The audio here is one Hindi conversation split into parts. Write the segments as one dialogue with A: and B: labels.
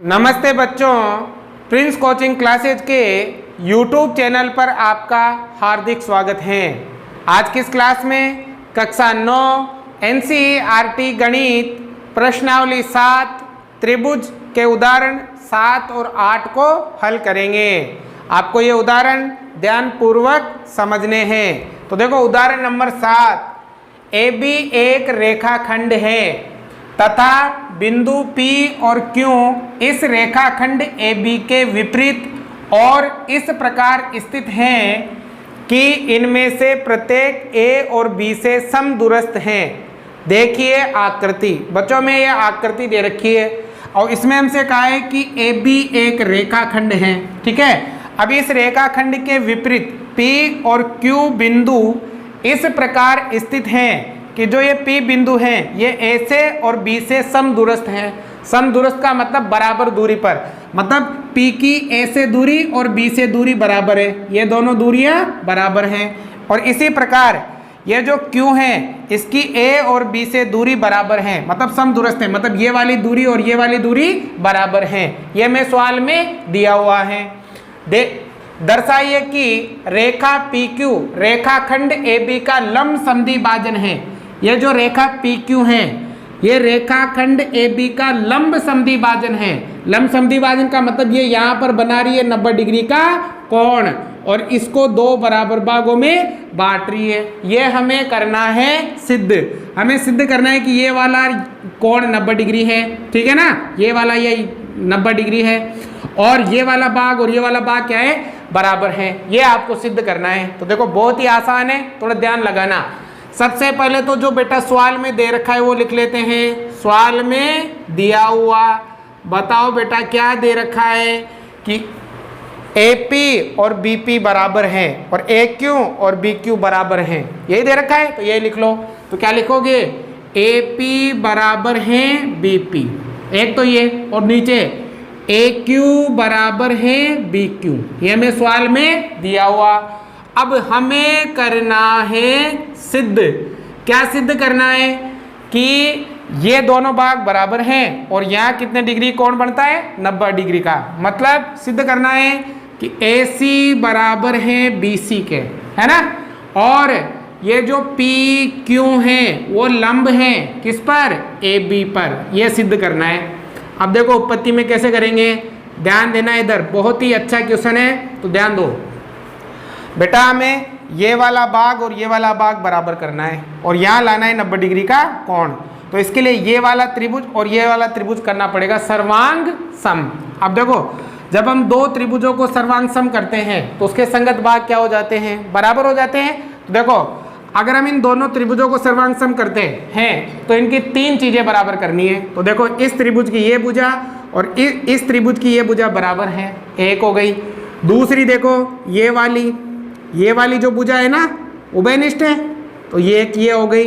A: नमस्ते बच्चों, प्रिंस कोचिंग क्लासेज के YouTube चैनल पर आपका हार्दिक स्वागत है। आज की इस क्लास में कक्षा 9 NCERT गणित प्रश्नावली 7 त्रिभुज के उदाहरण 7 और 8 को हल करेंगे। आपको ये उदाहरण ध्यानपूर्वक समझने हैं। तो देखो उदाहरण नंबर 7, AB एक रेखाखंड है तथा बिंदु P और Q इस रेखाखंड AB के विपरीत और इस प्रकार स्थित हैं कि इनमें से प्रत्येक A और B से समदूरस्थ हैं। देखिए आकृति। बच्चों में यह आकृति दे रखी है और इसमें हमसे कहा है कि AB एक रेखाखंड है। ठीक है, अब इस रेखाखंड के विपरीत P और Q बिंदु इस प्रकार स्थित हैं कि जो ये P बिंदु हैं ये A से और B से समदूरस्थ हैं। समदूरस्थ का मतलब बराबर दूरी पर, मतलब P की A से दूरी और B से दूरी बराबर है, ये दोनों दूरियां बराबर हैं। और इसी प्रकार ये जो Q है इसकी A और B से दूरी बराबर है, मतलब समदूरस्थ है, मतलब ये वाली दूरी और ये वाली दूरी बराबर है। ये मैं सवाल में दिया हुआ है। दर्शाइए कि रेखा PQ रेखाखंड AB का लंब समद्विभाजन है। ये जो रेखा PQ है ये रेखाखंड AB का लंब समद्विभाजन है। लंब समद्विभाजन का मतलब ये यहाँ पर बना रही है 90 डिग्री का कोण और इसको दो बराबर भागों में बांट रही है। ये हमें करना है सिद्ध। हमें सिद्ध करना है कि ये वाला कोण 90 डिग्री है, ठीक है ना, ये वाला ये 90 डिग्री है और ये वाला भाग और ये वाला भाग क्या है, बराबर है। ये आपको सिद्ध करना है। तो देखो बहुत ही आसान है, थोड़ा ध्यान लगाना। सबसे पहले तो जो बेटा सवाल में दे रखा है वो लिख लेते हैं। सवाल में दिया हुआ, बताओ बेटा क्या दे रखा है कि AP और BP बराबर है और AQ और BQ बराबर है, यही दे रखा है। तो यही लिख लो। तो क्या लिखोगे, AP बराबर है BP, एक तो ये, और नीचे AQ बराबर है BQ, ये हमें सवाल में दिया हुआ। अब हमें करना है सिद्ध। क्या सिद्ध करना है कि ये दोनों भाग बराबर हैं और यहाँ कितने डिग्री कोण बनता है, 90 डिग्री का। मतलब सिद्ध करना है कि AC बराबर है BC के, है ना, और ये जो PQ है वो लंब है किस पर, AB पर। ये सिद्ध करना है। अब देखो उत्पत्ति में कैसे करेंगे, ध्यान देना इधर, बहुत ही अच्छा क्वेश्चन है, तो ध्यान दो बेटा। हमें ये वाला भाग और ये वाला भाग बराबर करना है और यहाँ लाना है 90 डिग्री का कोण। तो इसके लिए ये वाला त्रिभुज और ये वाला त्रिभुज करना पड़ेगा सर्वांग सम। अब देखो जब हम दो त्रिभुजों को सर्वांग सम करते हैं तो उसके संगत भाग क्या हो जाते हैं, बराबर हो जाते हैं। तो देखो अगर हम इन दोनों त्रिभुजों को सर्वांग सम करते हैं तो इनकी तीन चीजें बराबर करनी है। तो देखो इस त्रिभुज की ये भुजा और इस त्रिभुज की ये भुजा बराबर है, एक हो गई। दूसरी देखो ये वाली जो भुजा है ना उभयनिष्ठ है, तो ये हो गई।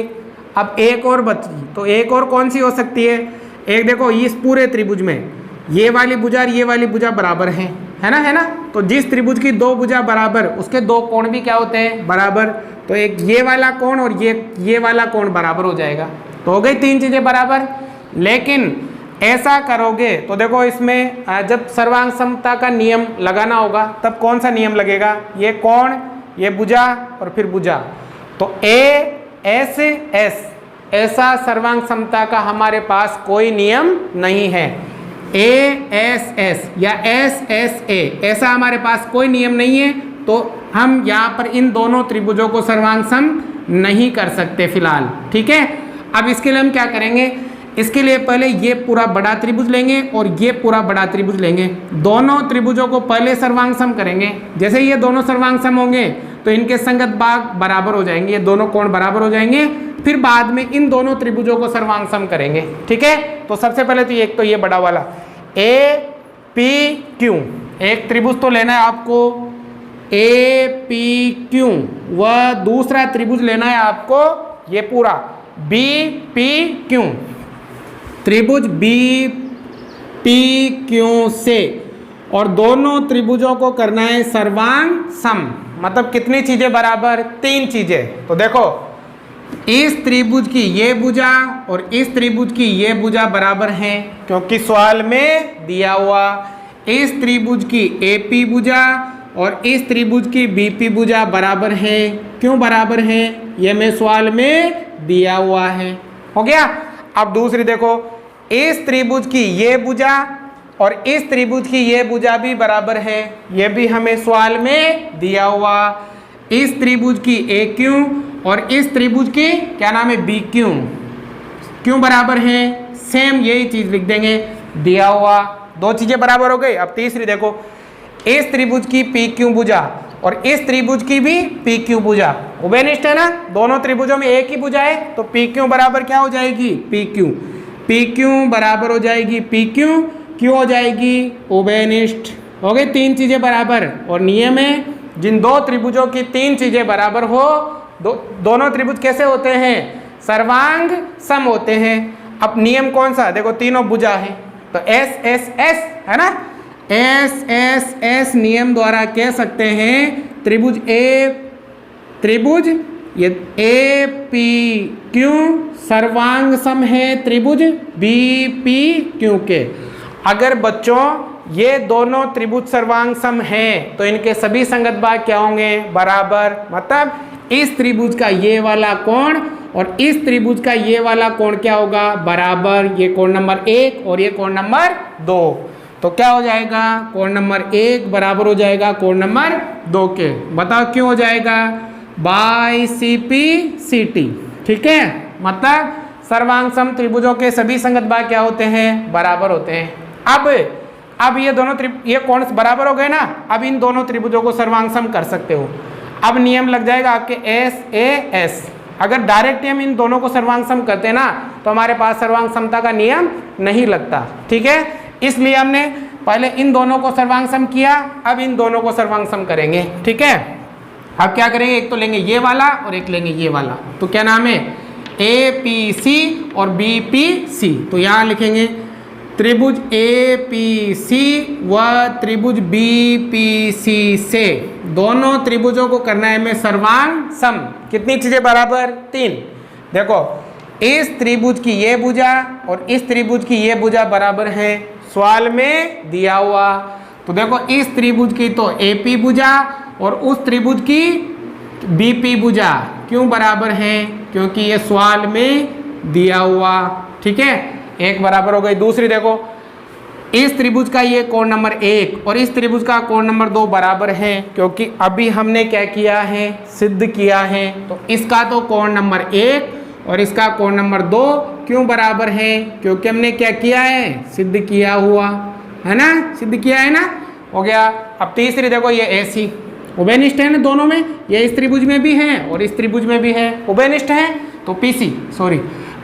A: अब एक और बची, तो एक और कौन सी हो सकती है, एक देखो इस पूरे त्रिभुज में ये वाली भुजा और ये वाली भुजा बराबर है ना। तो जिस त्रिभुज की दो भुजा बराबर उसके दो कोण भी क्या होते हैं, बराबर। तो एक ये वाला कोण और ये वाला कोण बराबर हो जाएगा। तो हो गई तीन चीजें बराबर। लेकिन ऐसा करोगे तो देखो इसमें जब सर्वांग समता का नियम लगाना होगा तब कौन सा नियम लगेगा, ये कोण, ये भुजा और फिर भुजा। तो ASS ऐसा सर्वांग समता का हमारे पास कोई नियम नहीं है। ASS या SSA ऐसा हमारे पास कोई नियम नहीं है। तो हम यहाँ पर इन दोनों त्रिभुजों को सर्वांग सम नहीं कर सकते फिलहाल, ठीक है। अब इसके लिए हम क्या करेंगे, इसके लिए पहले ये पूरा बड़ा त्रिभुज लेंगे और ये पूरा बड़ा त्रिभुज लेंगे। दोनों त्रिभुजों को पहले सर्वांग सम करेंगे। जैसे ये दोनों सर्वांग सम होंगे तो इनके संगत भाग बराबर हो जाएंगे, ये दोनों कोण बराबर हो जाएंगे। फिर बाद में इन दोनों त्रिभुजों को सर्वांग सम करेंगे, ठीक है। तो सबसे पहले तो एक तो ये बड़ा वाला APQ, एक त्रिभुज तो लेना है आपको APQ, वह दूसरा त्रिभुज लेना है आपको ये पूरा BPQ, त्रिभुज BPQ से, और दोनों त्रिभुजों को करना है सर्वांग सम। मतलब कितनी चीजें बराबर, तीन चीजें। तो देखो इस त्रिभुज की ये भुजा और इस त्रिभुज की ये भुजा बराबर हैं, क्योंकि सवाल में दिया हुआ इस त्रिभुज की एपी भुजा और इस त्रिभुज की बीपी भुजा बराबर है। क्यों बराबर है? ये में सवाल में दिया हुआ है। हो गया। अब दूसरी देखो, इस त्रिभुज की ये भुजा और इस त्रिभुज की ये भुजा भी बराबर है, ये भी हमें सवाल में दिया हुआ। इस त्रिभुज की ए क्यू और इस त्रिभुज की क्या नाम है, बी क्यू, क्यों बराबर है? सेम यही चीज लिख देंगे, दिया हुआ। दो चीजें बराबर हो गई। अब तीसरी देखो, इस त्रिभुज की पी क्यू भुजा और इस त्रिभुज की भी पी क्यू भुजा उभयनिष्ठ है ना, दोनों त्रिभुजों में एक ही भुजा है, तो पी क्यू बराबर क्या हो जाएगी, पी क्यू। पी क्यू बराबर हो जाएगी पी क्यू, क्यों हो जाएगी, उभयनिष्ठ। हो गई तीन चीजें बराबर। और नियम है, जिन दो त्रिभुजों की तीन चीजें बराबर हो, दोनों त्रिभुज कैसे होते हैं, सर्वांग सम होते हैं। अब नियम कौन सा, देखो तीनों भुजा है, तो एस एस एस है ना, एस एस एस नियम द्वारा कह सकते हैं त्रिभुज ये ए पी क्यू सर्वांग सम है त्रिभुज बी पी क्यू के। अगर बच्चों ये दोनों त्रिभुज सर्वांग सम हैं तो इनके सभी संगत भाग क्या होंगे, बराबर। मतलब इस त्रिभुज का ये वाला कोण और इस त्रिभुज का ये वाला कोण क्या होगा, बराबर। ये कोण नंबर 1 और ये कोण नंबर 2, तो क्या हो जाएगा, कोण नंबर 1 बराबर हो जाएगा कोण नंबर 2 के। बताओ क्यों हो जाएगा, by C P C T. ठीक है, मतलब सर्वांग सम त्रिभुजों के सभी संगत भाग क्या होते हैं, बराबर होते हैं। अब ये दोनों ये कोण बराबर हो गए ना, अब इन दोनों त्रिभुजों को सर्वांग सम कर सकते हो। अब नियम लग जाएगा आपके एस ए एस। अगर डायरेक्ट हम इन दोनों को सर्वांग सम करते ना तो हमारे पास सर्वांग समता का नियम नहीं लगता। ठीक है, इसलिए हमने पहले इन दोनों को सर्वांग सम किया, अब इन दोनों को सर्वांग सम करेंगे। ठीक है, अब क्या करेंगे, एक तो लेंगे ये वाला और एक लेंगे ये वाला, तो क्या नाम है, ए पी सी और बी पी सी। तो यहाँ लिखेंगे त्रिभुज ए पी सी व त्रिभुज बी पी सी से दोनों त्रिभुजों को करना है हमें सर्वांग सम। कितनी चीजें बराबर, 3। देखो इस त्रिभुज की ये भुजा और इस त्रिभुज की ये भुजा बराबर है, सवाल में दिया हुआ। तो देखो इस त्रिभुज की तो एपी भुजा और उस त्रिभुज की बीपी भुजा क्यों बराबर है, क्योंकि ये सवाल में दिया हुआ। ठीक है, एक बराबर हो गई। दूसरी देखो, इस त्रिभुज का ये कोण नंबर 1 और इस त्रिभुज का कोण नंबर 2 बराबर है, क्योंकि अभी हमने क्या किया है, सिद्ध किया है। तो इसका तो कोण नंबर 1 और इसका कोण नंबर 2 क्यों बराबर है, क्योंकि हमने क्या किया है, सिद्ध किया हुआ है ना, सिद्ध किया है ना, हो गया। अब तीसरी देखो, ये ऐसी उभयनिष्ठ है ना दोनों में, ये इस त्रिभुज में भी है और इस त्रिभुज में भी है, उभयनिष्ठ है। तो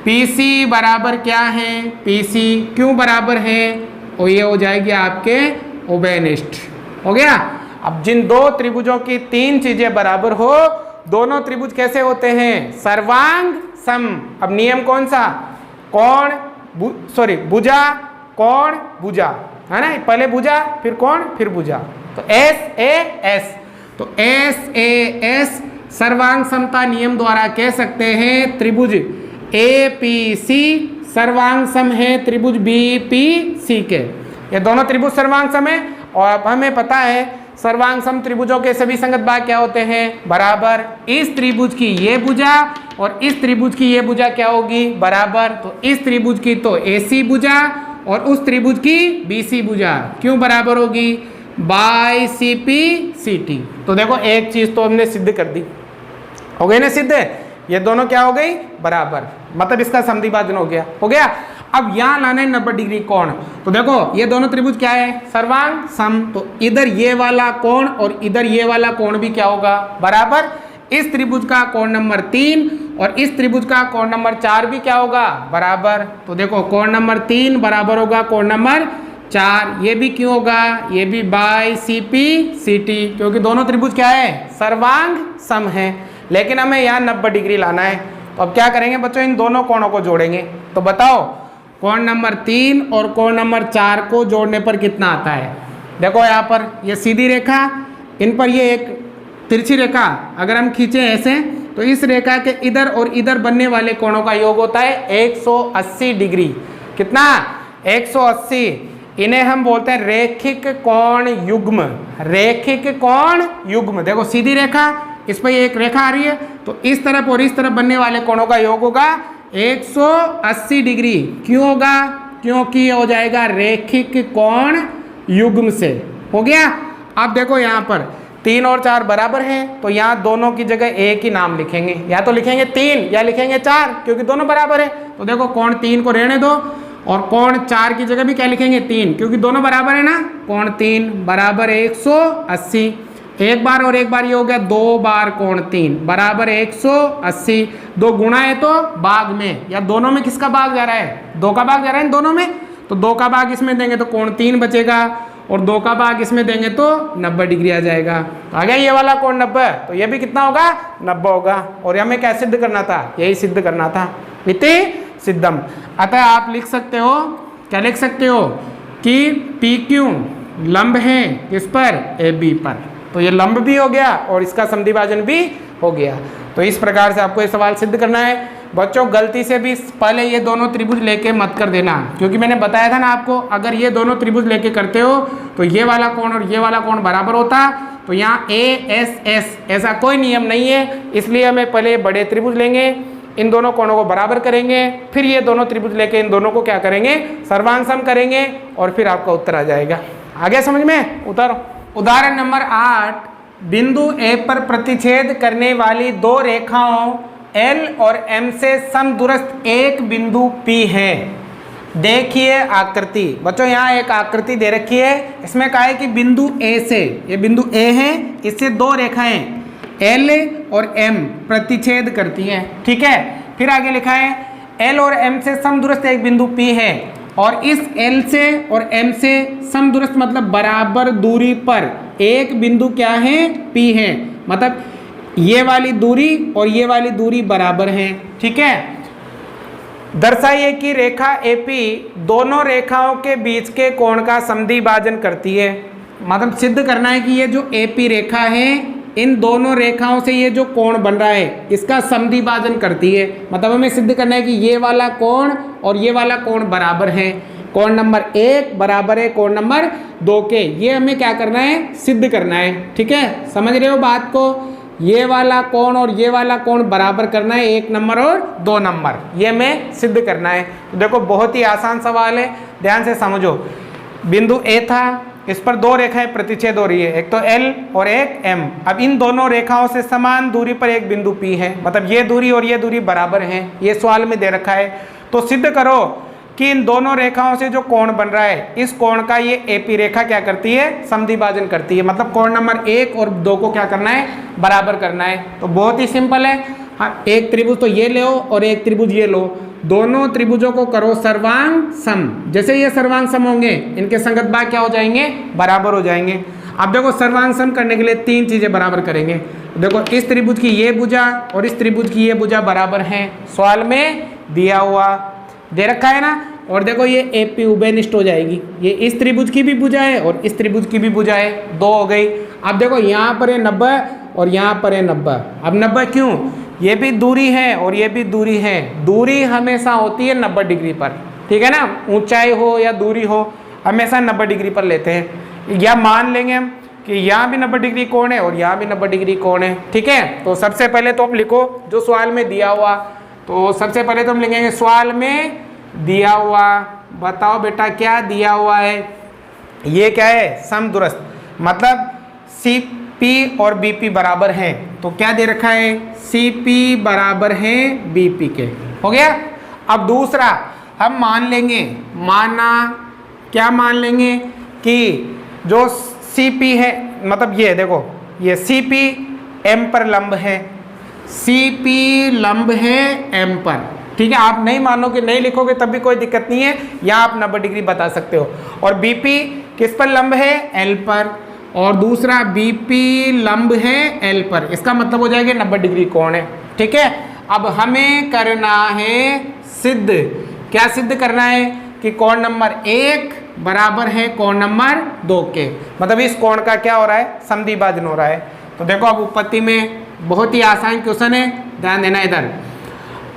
A: पीसी बराबर क्या है, पीसी क्यों बराबर है, और ये हो जाएगी आपके उभयनिष्ठ। हो गया। अब जिन दो त्रिभुजों की 3 चीजें बराबर हो, दोनों त्रिभुज कैसे होते हैं, सर्वांग सम। अब नियम कौन सा, भुजा कोण भुजा है ना, पहले भुजा फिर कोण फिर भुजा, तो एस ए एस। तो एस ए एस सर्वांग समता नियम द्वारा कह सकते हैं त्रिभुज ए पी सी सर्वांग सम है त्रिभुज बी पी सी के। ये दोनों त्रिभुज सर्वांग सम है, और अब हमें पता है सर्वांग सम त्रिभुजों के सभी संगत भाग क्या होते हैं, बराबर। इस त्रिभुज की ये भुजा और इस त्रिभुज की ये भुजा क्या होगी, बराबर। तो इस त्रिभुज की तो एसी भुजा और उस त्रिभुज की बीसी भुजा क्यों बराबर होगी, by C P C T. तो देखो एक चीज तो हमने सिद्ध कर दी, हो गई ना सिद्ध, ये दोनों क्या हो गई, बराबर, मतलब इसका समद्विभाजन हो गया। अब यहाँ लाना है 90 डिग्री कोण। तो देखो ये दोनों त्रिभुज क्या है, सर्वांग सम। तो इधर ये वाला कोण और इधर ये वाला कोण भी क्या होगा, बराबर। इस त्रिभुज का कोण नंबर 3 और इस त्रिभुज का कोण नंबर 4 भी क्या होगा, बराबर। तो देखो कोण नंबर 3 बराबर होगा कोण नंबर 4, ये भी क्यों होगा, ये भी by C P C T, क्योंकि दोनों त्रिभुज क्या है, सर्वांग सम है। लेकिन हमें यहाँ 90 डिग्री लाना है, तो अब क्या करेंगे बच्चों, इन दोनों कोणों को जोड़ेंगे। तो बताओ कोण नंबर 3 और कोण नंबर 4 को जोड़ने पर कितना आता है। देखो यहाँ पर ये सीधी रेखा, इन पर ये एक तिरछी रेखा अगर हम खींचे ऐसे, तो इस रेखा के इधर और इधर बनने वाले कोणों का योग होता है 180 डिग्री। कितना? 180। इन्हें हम बोलते हैं रैखिक कोण युग्म। रैखिक कोण युग्म। देखो सीधी रेखा, इस पर एक रेखा आ रही है, तो इस तरफ और इस तरफ बनने वाले कोणों का योग होगा 180 डिग्री। क्यों होगा? क्योंकि ये हो जाएगा रैखिक कोण युग्म से। हो गया। अब देखो यहाँ पर 3 और 4 बराबर हैं, तो यहाँ दोनों की जगह एक ही नाम लिखेंगे, या तो लिखेंगे 3 या लिखेंगे 4, क्योंकि दोनों बराबर है। तो देखो कोण 3 को रहने दो, और कोण 4 की जगह भी क्या लिखेंगे? 3, क्योंकि दोनों बराबर है ना। कोण 3 बराबर 180। एक बार और एक बार ये हो गया 2 बार कोण 3 बराबर 180। 2 गुणा है तो भाग में, या दोनों में किसका भाग जा रहा है? 2 का भाग जा रहा है दोनों में, तो 2 का भाग इसमें देंगे तो कोण 3 बचेगा, और 2 का भाग इसमें देंगे तो 90 डिग्री आ जाएगा। आ गया ये वाला कोण 90, तो ये भी कितना होगा? 90 होगा। और हमें क्या सिद्ध करना था? यही सिद्ध करना था। इति सिद्धम। अतः आप लिख सकते हो, क्या लिख सकते हो? कि PQ लंब है किस पर? AB पर। तो ये लंब भी हो गया और इसका समद्विभाजन भी हो गया। तो इस प्रकार से आपको ये सवाल सिद्ध करना है। बच्चों गलती से भी पहले ये दोनों त्रिभुज लेके मत कर देना, क्योंकि मैंने बताया था ना आपको, अगर ये दोनों त्रिभुज लेके करते हो तो ये वाला कोण और ये वाला कोण बराबर होता। तो यहाँ ASS ऐसा कोई नियम नहीं है, इसलिए हमें पहले बड़े त्रिभुज लेंगे, इन दोनों कोणों को बराबर करेंगे, फिर ये दोनों त्रिभुज लेके इन दोनों को क्या करेंगे? सर्वांग करेंगे, और फिर आपका उत्तर आ जाएगा। आ गया समझ में? उतारो। उदाहरण नंबर 8, बिंदु A पर प्रतिच्छेद करने वाली 2 रेखाओं L और M से समदूरस्थ एक बिंदु P है। देखिए आकृति। बच्चों यहाँ एक आकृति दे रखी है, इसमें कहा है कि बिंदु A से, ये बिंदु A है, इससे 2 रेखाएं L और M प्रतिच्छेद करती हैं। ठीक है। फिर आगे लिखा है L और M से समदूरस्थ एक बिंदु P है, और इस L से और M से समदूरस्थ मतलब बराबर दूरी पर एक बिंदु क्या है? P है। मतलब ये वाली दूरी और ये वाली दूरी बराबर है। ठीक है। दर्शाइए कि रेखा AP दोनों रेखाओं के बीच के कोण का समद्विभाजन करती है। मतलब सिद्ध करना है कि ये जो AP रेखा है, इन दोनों रेखाओं से ये जो कोण बन रहा है इसका समद्विभाजन करती है। मतलब हमें सिद्ध करना है कि ये वाला कोण और ये वाला कोण बराबर है। कोण नंबर 1 बराबर है कोण नंबर 2 के। ये हमें क्या करना है? सिद्ध करना है। ठीक है, समझ रहे हो बात को? ये वाला कोण और ये वाला कोण बराबर करना है, 1 नंबर और 2 नंबर, ये हमें सिद्ध करना है। तो देखो बहुत ही आसान सवाल है, ध्यान से समझो। बिंदु A था, इस पर 2 रेखाएं प्रतिच्छेद हो रही है, एक तो L और एक M। अब इन दोनों रेखाओं से समान दूरी पर एक बिंदु P है, मतलब ये दूरी और ये दूरी बराबर है। ये सवाल में दे रखा है। तो सिद्ध करो कि इन दोनों रेखाओं से जो कोण बन रहा है, इस कोण का ये AP रेखा क्या करती है? समद्विभाजन करती है। मतलब कोण नंबर 1 और 2 को क्या करना है? बराबर करना है। तो बहुत ही सिंपल है। हाँ, एक त्रिभुज तो ये लो और एक त्रिभुज ये लो, दोनों त्रिभुजों को करो सर्वांग सम। जैसे ये सर्वांग सम होंगे, इनके संगत भाग क्या हो जाएंगे? बराबर हो जाएंगे। अब देखो सर्वांग सम करने के लिए 3 चीजें बराबर करेंगे। देखो इस त्रिभुज की ये भुजा और इस त्रिभुज की ये भुजा बराबर है, सवाल में दिया हुआ दे रखा है ना। और देखो ये AP उभयनिष्ठ हो जाएगी, ये इस त्रिभुज की भी भुजा है और इस त्रिभुज की भी भुजा है, 2 हो गई। अब देखो यहाँ पर है 90 और यहाँ पर है 90। अब 90 क्यों? ये भी दूरी है और ये भी दूरी है। दूरी हमेशा होती है 90 डिग्री पर, ठीक है ना। ऊंचाई हो या दूरी हो, हमेशा 90 डिग्री पर लेते हैं। या मान लेंगे हम कि यहाँ भी 90 डिग्री कोण है और यहाँ भी 90 डिग्री कोण है। ठीक है। तो सबसे पहले तो आप लिखो जो सवाल में दिया हुआ। तो सबसे पहले तो हम लिखेंगे सवाल में दिया हुआ। बताओ बेटा क्या दिया हुआ है? ये क्या है? समदूरस्थ, मतलब CP और BP बराबर हैं। तो क्या दे रखा है? CP बराबर है BP के। हो गया। अब दूसरा हम मान लेंगे, माना क्या मान लेंगे कि जो CP है, मतलब ये देखो ये CP M पर लंब है, CP लंब है M पर। ठीक है। आप नहीं मानो कि नहीं लिखोगे तब भी कोई दिक्कत नहीं है, यहाँ आप 90 डिग्री बता सकते हो। और BP किस पर लंब है? L पर। और दूसरा BP लंब है L पर, इसका मतलब हो जाएगा 90 डिग्री कोण है। ठीक है। अब हमें करना है सिद्ध। क्या सिद्ध करना है? कि कोण नंबर 1 बराबर है कोण नंबर 2 के। मतलब इस कोण का क्या हो रहा है? समद्विभाजन हो रहा है। तो देखो अब उत्पत्ति में बहुत ही आसान क्वेश्चन है, ध्यान देना इधर।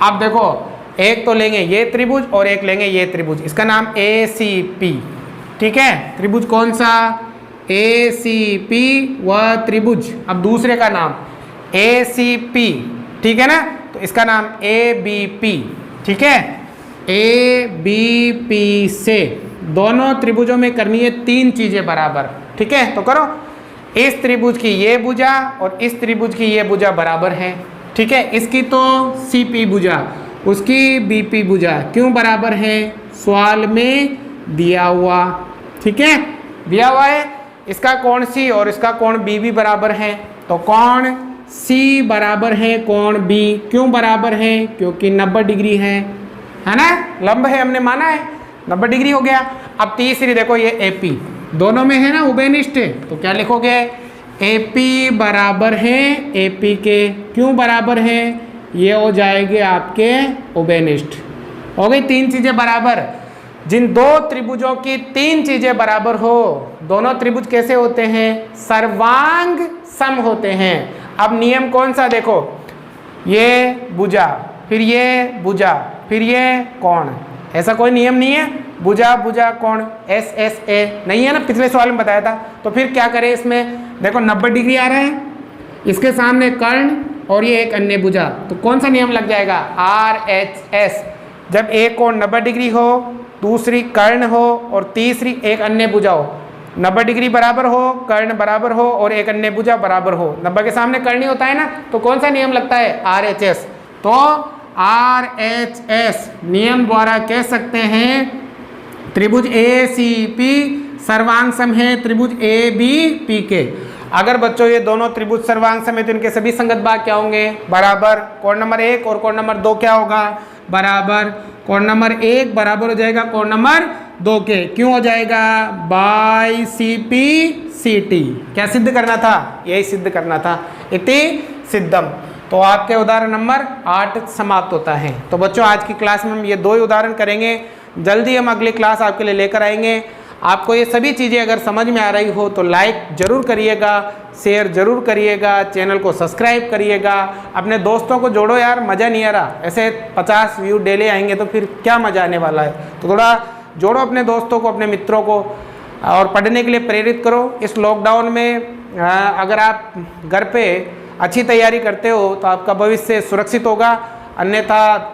A: अब देखो एक तो लेंगे ये त्रिभुज और एक लेंगे ये त्रिभुज, इसका नाम ACP, ठीक है। त्रिभुज कौन सा? ACP वह त्रिभुज। अब दूसरे का नाम ACP, ठीक है ना, तो इसका नाम ABP, ठीक है। ABP से दोनों त्रिभुजों में करनी है 3 चीजें बराबर, ठीक है। तो करो, इस त्रिभुज की ये भुजा और इस त्रिभुज की ये भुजा बराबर है, ठीक है। इसकी तो CP भुजा, उसकी BP भुजा क्यों बराबर है? सवाल में दिया हुआ, ठीक है, दिया हुआ है। इसका कोण C और इसका कोण B भी बराबर है, तो कोण C बराबर है कोण B। क्यों बराबर है? क्योंकि 90 डिग्री है ना, लंब है, हमने माना है 90 डिग्री हो गया। अब तीसरी देखो ये AP, दोनों में है ना उभयनिष्ठ, तो क्या लिखोगे? AP बराबर है AP के। क्यों बराबर है? ये हो जाएंगे आपके उभयनिष्ठ। हो गई 3 चीजें बराबर। जिन 2 त्रिभुजों की 3 चीजें बराबर हो, दोनों त्रिभुज कैसे होते हैं? सर्वांग सम होते हैं। अब नियम कौन सा? देखो, ये भुजा, फिर ये भुजा, फिर ये कोण, ऐसा कोई नियम नहीं है। भुजा भुजा कोण SSA नहीं है ना, पिछले सवाल में बताया था। तो फिर क्या करें इसमें? देखो 90 डिग्री आ रहा है, इसके सामने कर्ण और ये एक अन्य भुजा, तो कौन सा नियम लग जाएगा? RHS। जब एक कोण 90 डिग्री हो, दूसरी कर्ण हो और तीसरी एक अन्य भुजा हो, 90 डिग्री बराबर हो, कर्ण बराबर हो और एक अन्य भुजा बराबर हो, 90 के सामने कर्ण ही होता है ना, तो कौन सा नियम लगता है? RHS। तो RHS नियम द्वारा कह सकते हैं त्रिभुज ACP सर्वांग सम है त्रिभुज ABP के। अगर बच्चों ये दोनों त्रिभुज सर्वांग सम है तो इनके सभी संगत भाग क्या होंगे? बराबर। कोण नंबर 1 और कोण नंबर 2 क्या होगा? बराबर। कोण नंबर 1 बराबर हो जाएगा कोण नंबर 2 के। क्यों हो जाएगा? By CP CT। क्या सिद्ध करना था? यही सिद्ध करना था, इति सिद्धम। तो आपके उदाहरण नंबर 8 समाप्त होता है। तो बच्चों आज की क्लास में हम ये 2 ही उदाहरण करेंगे, जल्दी हम अगली क्लास आपके लिए लेकर आएंगे। आपको ये सभी चीज़ें अगर समझ में आ रही हो तो लाइक जरूर करिएगा, शेयर जरूर करिएगा, चैनल को सब्सक्राइब करिएगा, अपने दोस्तों को जोड़ो यार, मज़ा नहीं आ रहा, ऐसे 50 व्यू डेली आएंगे तो फिर क्या मज़ा आने वाला है। तो थोड़ा जोड़ो अपने दोस्तों को, अपने मित्रों को, और पढ़ने के लिए प्रेरित करो। इस लॉकडाउन में अगर आप घर पे अच्छी तैयारी करते हो तो आपका भविष्य सुरक्षित होगा, अन्यथा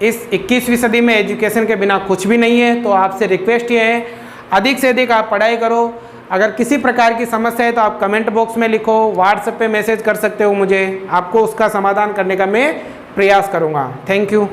A: इस 21वीं सदी में एजुकेशन के बिना कुछ भी नहीं है। तो आपसे रिक्वेस्ट ये है, अधिक से अधिक आप पढ़ाई करो। अगर किसी प्रकार की समस्या है तो आप कमेंट बॉक्स में लिखो, व्हाट्सएप पे मैसेज कर सकते हो मुझे, आपको उसका समाधान करने का मैं प्रयास करूँगा। Thank you.